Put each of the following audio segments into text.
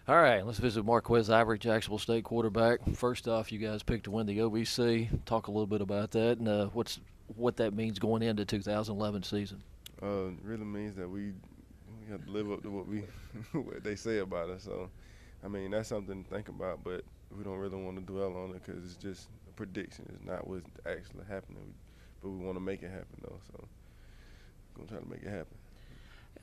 All right, let's visit Marques Ivory, Jacksonville State quarterback. First off, you guys picked to win the OVC. Talk a little bit about that and what that means going into 2011 season. It really means that we have to live up to what we what they say about us. So, I mean, that's something to think about, but we don't really want to dwell on it because it's just a prediction. It's not what's actually happening, but we want to make it happen though. So, we're gonna try to make it happen.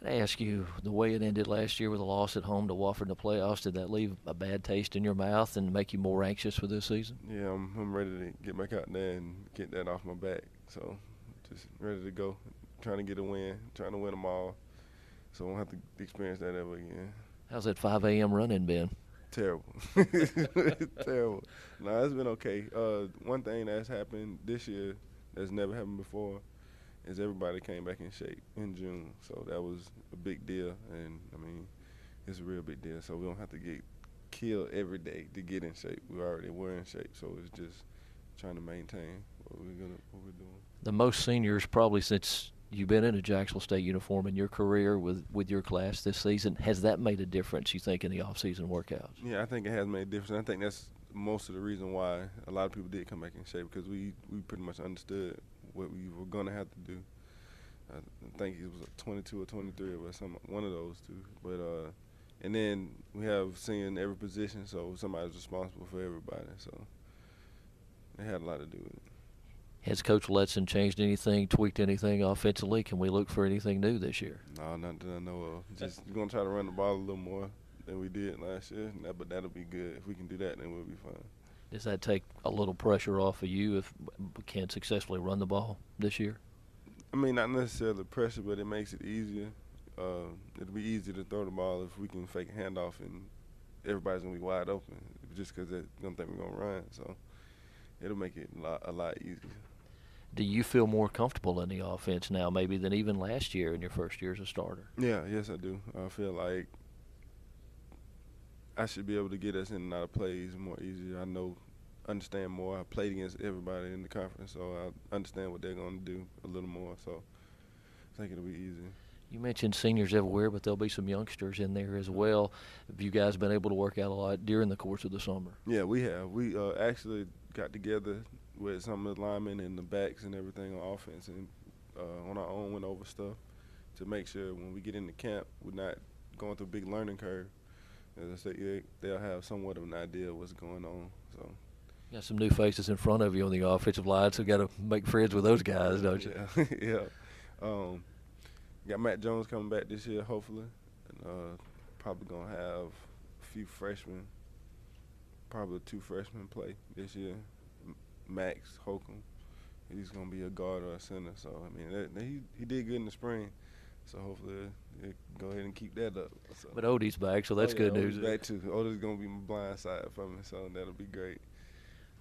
I ask you, the way it ended last year with a loss at home to Wofford in the playoffs, did that leave a bad taste in your mouth and make you more anxious for this season? Yeah, I'm ready to get back out there and get that off my back. So, just ready to go, trying to get a win, trying to win them all. So I won't have to experience that ever again. How's that 5 a.m. run-in been? Terrible. Terrible. No, it's been okay. One thing that's happened this year that's never happened before is everybody came back in shape in June. So that was a big deal. And, I mean, it's a real big deal. So we don't have to get killed every day to get in shape. We already were in shape. So it's just trying to maintain what we're doing. The most seniors probably since you've been in a Jacksonville State uniform in your career with your class this season. Has that made a difference, you think, in the off-season workouts? Yeah, I think it has made a difference. I think that's most of the reason why a lot of people did come back in shape because we pretty much understood what we were going to have to do. I think it was 22 or 23 of us, one of those two. But and then we have senior in every position, so somebody's responsible for everybody. So it had a lot to do with it. Has Coach Letson changed anything, tweaked anything offensively? Can we look for anything new this year? No, not that I know of. Just going to try to run the ball a little more than we did last year, but that'll be good. If we can do that, then we'll be fine. Does that take a little pressure off of you if we can't successfully run the ball this year? I mean, not necessarily pressure, but it makes it easier. It'll be easier to throw the ball if we can fake a handoff and everybody's going to be wide open just because they're going to think we're going to run. So it'll make it a lot easier. Do you feel more comfortable in the offense now maybe than even last year in your first year as a starter? Yeah, yes, I do. I feel like I should be able to get us in and out of plays more easier. Understand more. I played against everybody in the conference, so I understand what they're going to do a little more. So I think it'll be easier. You mentioned seniors everywhere, but there'll be some youngsters in there as well. Have you guys been able to work out a lot during the course of the summer? Yeah, we have. We actually got together with some of the linemen and the backs and everything on offense and on our own went over stuff to make sure when we get into camp we're not going through a big learning curve. As I say, they'll have somewhat of an idea of what's going on. So. You got some new faces in front of you on the offensive line, so you got to make friends with those guys, don't you? Yeah. Got Matt Jones coming back this year, hopefully. And, probably going to have a few freshmen, probably 2 freshmen play this year. Max Holcomb, he's going to be a guard or a center. So, I mean, he did good in the spring. So, hopefully, he'll go ahead and keep that up. So. But Odie's back, so that's good news. Odie's back, too. Odie's going to be my blind side for me, so that'll be great.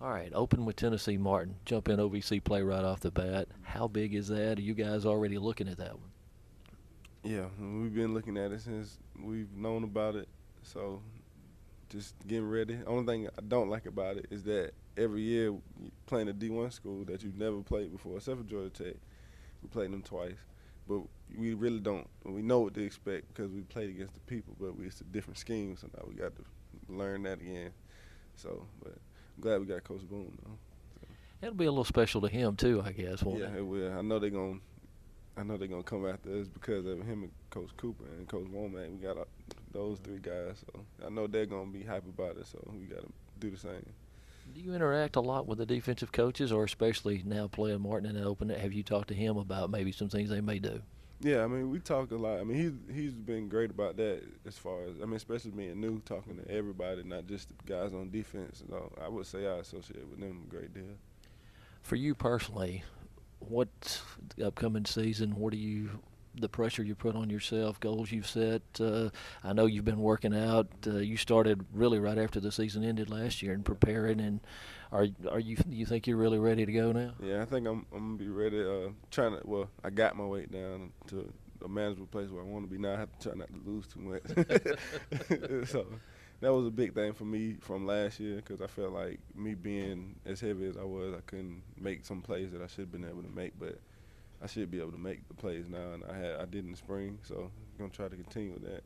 All right, open with Tennessee Martin. Jump in OVC play right off the bat. How big is that? Are you guys already looking at that one? Yeah, we've been looking at it since we've known about it. So, just getting ready. The only thing I don't like about it is that every year playing a D1 school that you've never played before, except for Georgia Tech. We played them twice. But we really don't. We know what to expect because we played against the people, but it's a different scheme, so now we got to learn that again. So, but I'm glad we got Coach Boone, though. So. It'll be a little special to him, too, I guess, won't it? Yeah, it will. I know they're gonna come after us because of him and Coach Cooper and Coach Womack. We got those 3 guys, so I know they're gonna be hype about it. So we got to do the same. Do you interact a lot with the defensive coaches, or especially now playing Martin in the open? Have you talked to him about maybe some things they may do? Yeah, I mean, we talk a lot. I mean, he's been great about that as far as, I mean, especially being new, talking to everybody, not just the guys on defense. So I would say I associate with them a great deal. For you personally, what's the upcoming season? What do you, the pressure you put on yourself, goals you've set? I know you've been working out. You started really right after the season ended last year and preparing. And you think you're really ready to go now? Yeah, I think I'm gonna be ready. I got my weight down to a manageable place where I want to be now. I have to try not to lose too much. So that was a big thing for me from last year because I felt like me being as heavy as I was, I couldn't make some plays that I should have been able to make, but I should be able to make the plays now, and I did in the spring, so I'm going to try to continue with that.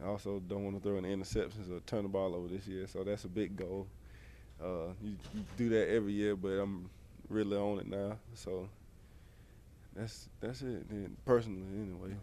I also don't want to throw any interceptions or turn the ball over this year, so that's a big goal. You do that every year, but I'm really on it now. So that's it. Personally, anyway.